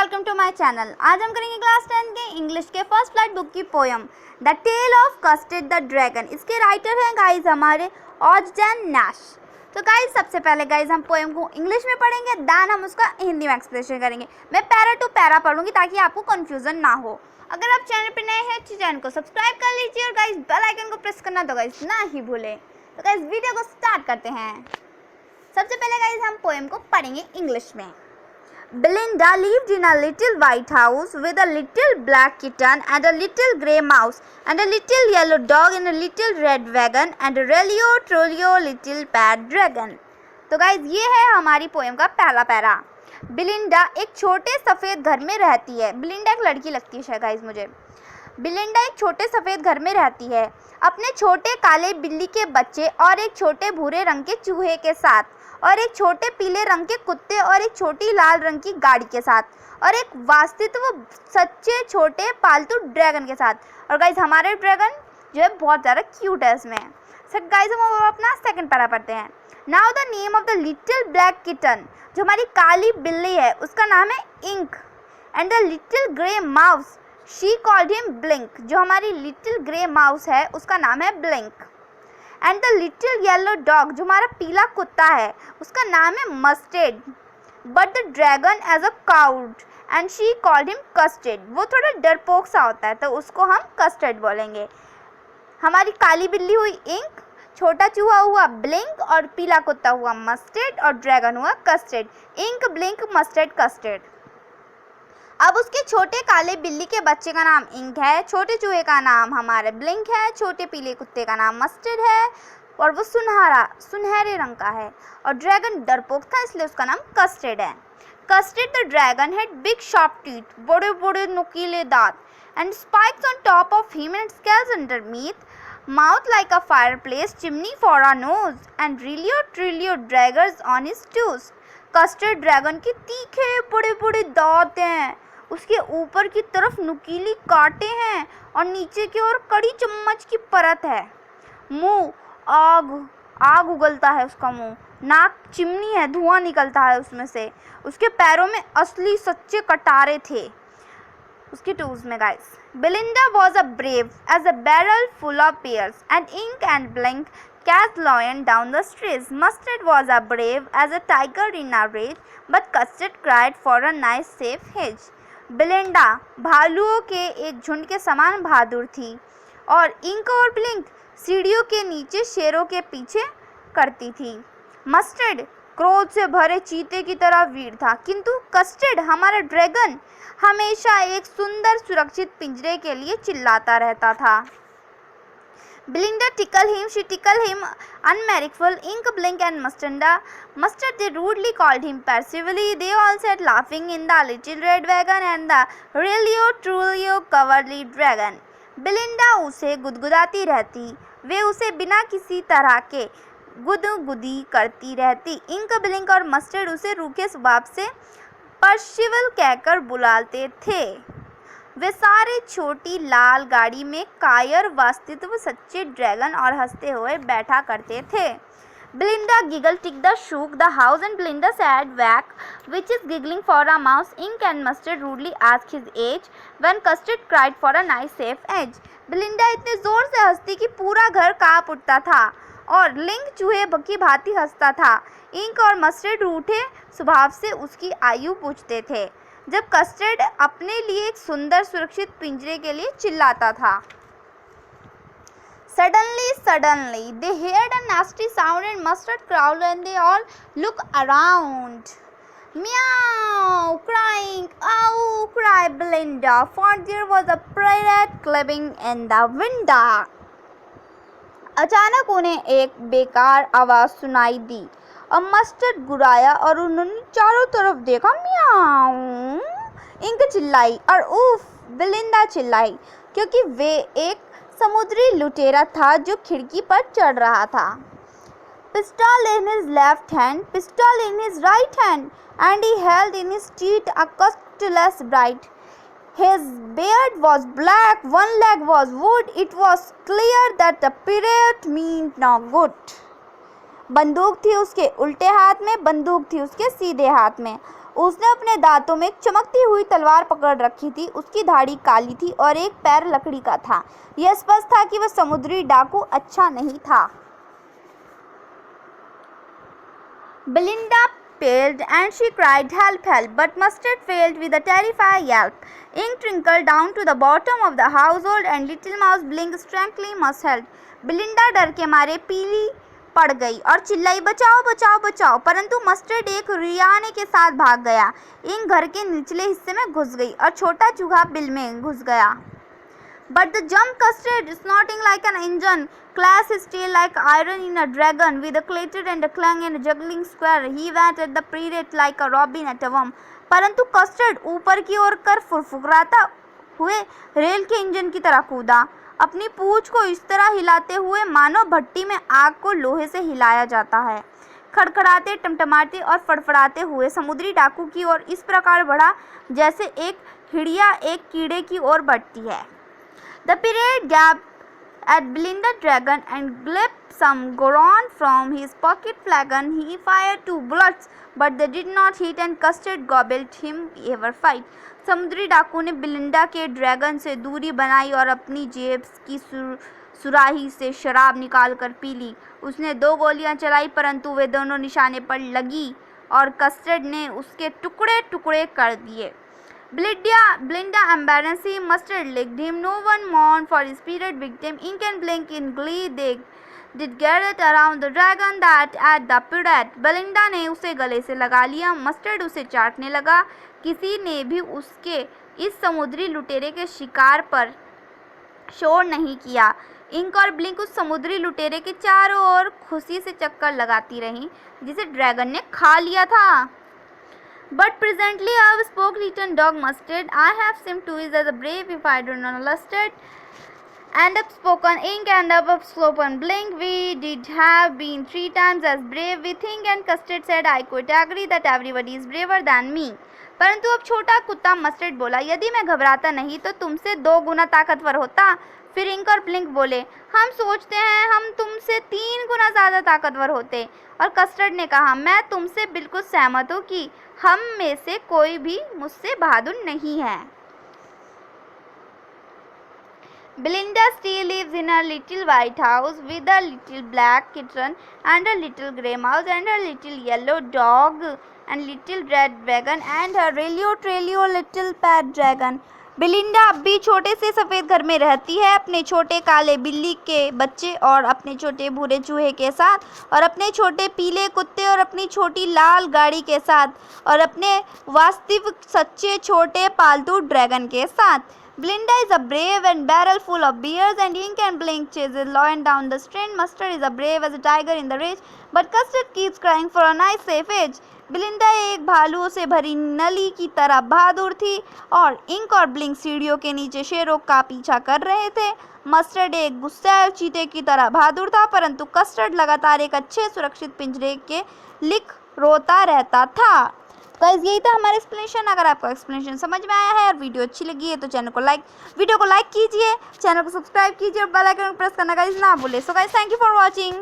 Welcome to my channel. आज हम करेंगे क्लास 10 के इंग्लिश के फर्स्ट फ्लाइट बुक की poem the tale of custard the dragon. इसके राइटर हैं गाइज हमारे ऑजडन नैश। तो गाइज सबसे पहले गाइज हम पोयम को इंग्लिश में पढ़ेंगे, दैन हम उसका हिंदी में एक्सप्लेनेशन करेंगे। मैं पैरा टू पैरा पढ़ूंगी ताकि आपको कन्फ्यूजन ना हो। अगर आप चैनल पर नए हैं तो चैनल को सब्सक्राइब कर लीजिए और गाइज बेल आइकन को प्रेस करना तो गाइज ना ही भूलें। तो गाइज वीडियो को स्टार्ट करते हैं। सबसे पहले गाइज हम पोयम को पढ़ेंगे इंग्लिश में। Belinda lived in a little white house with a little black kitten and a little grey mouse and a little yellow dog and a little red wagon and a Relio Trolio little pet dragon। तो guys ये है हमारी poem का पहला para. बिलिंडा एक छोटे सफ़ेद घर में रहती है। बिलिंडा एक लड़की लगती है गाइज मुझे। बिलिंडा एक छोटे सफ़ेद घर में रहती है अपने छोटे काले बिल्ली के बच्चे और एक छोटे भूरे रंग के चूहे के साथ और एक छोटे पीले रंग के कुत्ते और एक छोटी लाल रंग की गाड़ी के साथ और एक वास्तविक सच्चे छोटे पालतू ड्रैगन के साथ। और गाइज हमारे ड्रैगन जो है बहुत ज़्यादा क्यूट है इसमें। सर गाइज हम अपना सेकंड पैरा पढ़ते हैं। Now the name of the little black kitten, जो हमारी काली बिल्ली है उसका नाम है Ink. And the little grey mouse she called him Blink, जो हमारी लिटिल ग्रे माउस है उसका नाम है Blink. And the little yellow dog, जो हमारा पीला कुत्ता है उसका नाम है Mustard. But the dragon as a coward and she called him Custard, वो थोड़ा डरपोक सा होता है तो उसको हम कस्टर्ड बोलेंगे। हमारी काली बिल्ली हुई इंक, छोटा चूहा हुआ ब्लिंक और पीला कुत्ता हुआ मस्टर्ड और ड्रैगन हुआ Custard. Ink Blink Mustard Custard. अब उसके छोटे काले बिल्ली के बच्चे का नाम इंक है, छोटे चूहे का नाम हमारे ब्लिंक है, छोटे पीले कुत्ते का नाम मस्टर्ड है और वो सुनहरे रंग का है और ड्रैगन डरपोक था इसलिए उसका नाम कस्टर्ड है। Custard the dragon had big sharp teeth, बड़े बड़े नुकीले दांत and spikes on top of him and scales underneath, mouth like a fireplace, chimney for a nose and realio trulio daggers on his toes. Custard dragon के तीखे बड़े बड़े दांत हैं, उसके ऊपर की तरफ नुकीली कांटे हैं और नीचे की ओर कड़ी चम्मच की परत है। मुंह आग उगलता है उसका मुंह, नाक चिमनी है, धुआं निकलता है उसमें से। उसके पैरों में असली सच्चे कटारे थे उसके टूज में guys. Belinda was a brave as a barrel full of pears and Ink and Blink cast lion down the streets. Mustard was a brave as a tiger in a rage, but Custard cried for a nice safe hedge. Belinda भालुओं के एक झुंड के समान बहादुर थी और ink और blink सीढ़ियों के नीचे शेरों के पीछे करती थी। मस्टर्ड क्रोध से भरे चीते की तरह वीर था, किंतु कस्टर्ड हमारा ड्रैगन हमेशा एक सुंदर सुरक्षित पिंजरे के लिए चिल्लाता रहता था। Belinda tickled him unmerciful. Ink, Blink and Mustard they rudely called him passively. They all sat laughing in the little red wagon and the Relio Trulio cowardly dragon. Belinda उसे गुदगुदाती रहती, वे उसे बिना किसी तरह के गुदगुदी करती रहती। इंक, ब्लिंक और मस्टर्ड उसे रूखे स्वभाव से पर्शिवल कहकर बुलाते थे। वे सारे छोटी लाल गाड़ी में कायर वास्तविक सच्चे ड्रैगन और हंसते हुए बैठा करते थे। Belinda giggled, ticked, shook the house and Belinda sat back, which is giggling for a mouse. Ink and Mustard rudely asked his age when Custard cried for a nice safe edge. Belinda इतने जोर से हंसती कि पूरा घर कांप उठता था और लिंक चूहे की भांति हंसता था। इंक और मस्टर्ड रूठे स्वभाव से उसकी आयु पूछते थे जब कस्टर्ड अपने लिए एक सुंदर सुरक्षित पिंजरे के लिए चिल्लाता था। Suddenly, they heard a nasty sound and Mustard growled and they all looked around. Meow, crying, ow, cried Belinda, for there was a parrot climbing in the window. अचानक उन्हें एक बेकार आवाज़ सुनाई दी और मस्टर्ड गुराया और उन्होंने चारों तरफ देखा। म्याऊ, इंक चिल्लाई और उफ, बेलिंडा चिल्लाई, क्योंकि वे एक समुद्री लुटेरा था जो खिड़की पर चढ़ रहा था। Pistol in his left hand, pistol in his right hand, and he held in his teeth a cutlass bright. His beard was black, one leg was wood. It was clear that the pirate meant no good. बंदूक थी उसके उल्टे हाथ में, बंदूक थी उसके सीधे हाथ में। उसने अपने दांतों में एक चमकती हुई तलवार पकड़ रखी थी। उसकी दाढ़ी काली थी और एक पैर लकड़ी का था। यह स्पष्ट था कि वह समुद्री डाकू अच्छा नहीं था। Belinda paled and she cried, "Help, help!" But Mustard failed with a terrified yelp. Ink trickled down to the bottom of the household and Little Mouse blinked strangely. "Must help!" Belinda डर के मारे पीली पड़ गई और चिल्लाई, "बचाओ, बचाओ, बचाओ!" परंतु मस्टर्ड एक रियाने के साथ भाग गया। इंक घर के निचले हिस्से में घुस गई और छोटा चूहा बिल में घुस गया। But the jump Custard, snorting like an engine, clashed his tail like iron in a dragon, with a clatter and a clang and a juggling square. He went at the pirate like a robin at a worm. परंतु custard ऊपर की ओर कर फुरफुराता हुए rail के engine की तरह कूदा, अपनी पूंछ को इस तरह हिलाते हुए मानो भट्टी में आग को लोहे से हिलाया जाता है। खड़खड़ाते, टमटमाते और फड़फड़ाते हुए समुद्री डाकू की ओर इस प्रकार बढ़ा जैसे एक हिड़िया एक कीड़े की ओर बढ़ती है। The pirate gaped at Belinda Dragon and gulped some goron from his pocket flagon. He fired 2 bullets, but they did not hit and Custard gobbled him ever fight. समुद्री डाकू ने बिलिंडा के ड्रैगन से दूरी बनाई और अपनी जेब की सुराही से शराब निकाल कर पी ली। उसने 2 गोलियां चलाई, परंतु वे दोनों निशाने पर लगी और कस्टर्ड ने उसके टुकड़े टुकड़े कर दिए। Belinda embarrassed him. Mustard licked him. No one mourned for his spirit victim. Ink and Blink in glee they did gather around the dragon that at the pirate. Belinda ने उसे गले से लगा लिया। मस्टर्ड उसे चाटने लगा। किसी ने भी उसके इस समुद्री लुटेरे के शिकार पर शोर नहीं किया। इंक और ब्लिंक उस समुद्री लुटेरे के चारों ओर खुशी से चक्कर लगाती रहीं, जिसे ड्रैगन ने खा लिया था। But presently up spoke Little Dog Mustard. "I have seemed to is as brave if I do not lusted." And up spoken Ink and up spoken Blink. "We did have been 3 times as brave with Ink and Custard said, I quite agree that everybody is braver than me." परंतु अब छोटा कुत्ता mustard बोला, "यदि मैं घबराता नहीं तो तुमसे 2 गुना ताकतवर होता।" फिर इंक और ब्लिंक बोले, "हम सोचते हैं हम तुमसे 3 गुना ज़्यादा ताकतवर होते।" और कस्टर्ड ने कहा, "मैं तुमसे बिल्कुल सहमत हूँ कि हम में से कोई भी मुझसे बहादुर नहीं है। Belinda still lives in her little white house with a little black kitten and a little grey mouse and a little yellow dog and little red dragon and her really little pet dragon. बिलिंडा अब भी छोटे से सफ़ेद घर में रहती है, अपने छोटे काले बिल्ली के बच्चे और अपने छोटे भूरे चूहे के साथ और अपने छोटे पीले कुत्ते और अपनी छोटी लाल गाड़ी के साथ और अपने वास्तविक सच्चे छोटे पालतू ड्रैगन के साथ। Belinda is a brave and barrel full of beers and Ink and Blink chases lion down the street. Mustard is a brave as a tiger in the rage, but Custard keeps crying for a nice safe edge. बिलिंडा एक भालुओं से भरी नली की तरह बहादुर थी और ink और blink सीढ़ियों के नीचे शेरों का पीछा कर रहे थे। मस्टर्ड एक गुस्सैल चीते की तरह बहादुर था, परंतु कस्टर्ड लगातार एक अच्छे सुरक्षित पिंजरे के लिख रोता रहता था। गाइस यही था हमारा एक्सप्लेनेशन। अगर आपको एक्सप्लेनेशन समझ में आया है और वीडियो अच्छी लगी है तो वीडियो को लाइक कीजिए, चैनल को सब्सक्राइब कीजिए और बेल आइकन प्रेस करना गाइस ना भूले। So guys thank you for watching.